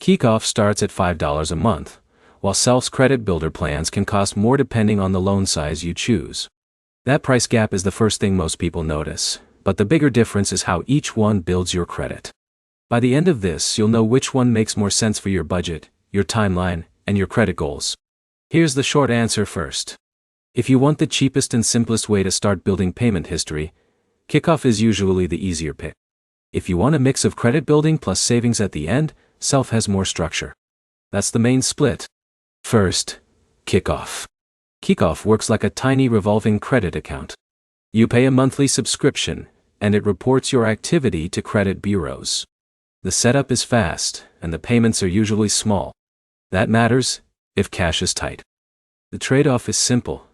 Kikoff starts at $5 a month, while Self's credit builder plans can cost more depending on the loan size you choose. That price gap is the first thing most people notice, but the bigger difference is how each one builds your credit. By the end of this, you'll know which one makes more sense for your budget, your timeline, and your credit goals. Here's the short answer first. If you want the cheapest and simplest way to start building payment history, Kikoff is usually the easier pick. If you want a mix of credit building plus savings at the end, Self has more structure. That's the main split. First, Kikoff. Kikoff works like a tiny revolving credit account. You pay a monthly subscription, and it reports your activity to credit bureaus. The setup is fast, and the payments are usually small. That matters if cash is tight. The trade-off is simple.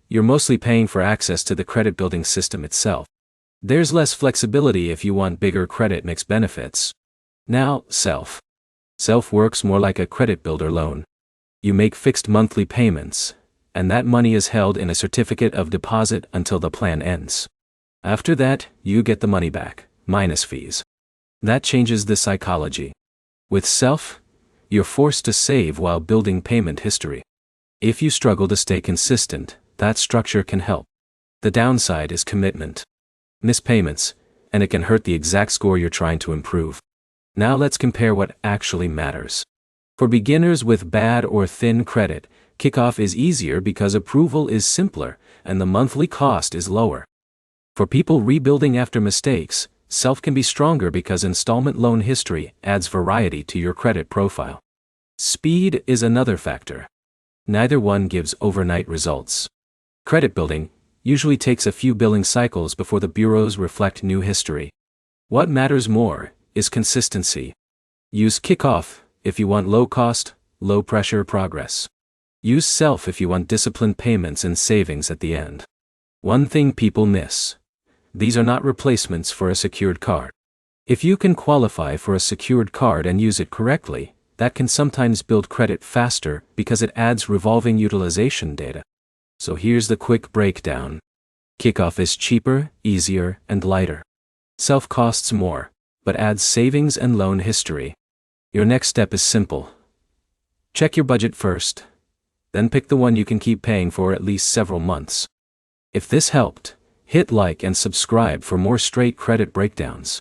You're mostly paying for access to the credit building system itself. There's less flexibility if you want bigger credit mix benefits. Now, Self. Self works more like a credit builder loan. You make fixed monthly payments, and that money is held in a certificate of deposit until the plan ends. After that, you get the money back, minus fees. That changes the psychology. With Self, you're forced to save while building payment history. If you struggle to stay consistent, that structure can help. The downside is commitment. Miss payments, and it can hurt the exact score you're trying to improve. Now let's compare what actually matters. For beginners with bad or thin credit, Kikoff is easier because approval is simpler and the monthly cost is lower. For people rebuilding after mistakes, Self can be stronger because installment loan history adds variety to your credit profile. Speed is another factor. Neither one gives overnight results. Credit building usually takes a few billing cycles before the bureaus reflect new history. What matters more is consistency. Use Kikoff if you want low-cost, low-pressure progress. Use Self if you want disciplined payments and savings at the end. One thing people miss. These are not replacements for a secured card. If you can qualify for a secured card and use it correctly, that can sometimes build credit faster because it adds revolving utilization data. So here's the quick breakdown. Kikoff is cheaper, easier, and lighter. Self costs more, but adds savings and loan history. Your next step is simple. Check your budget first. Then pick the one you can keep paying for at least several months. If this helped, hit like and subscribe for more straight credit breakdowns.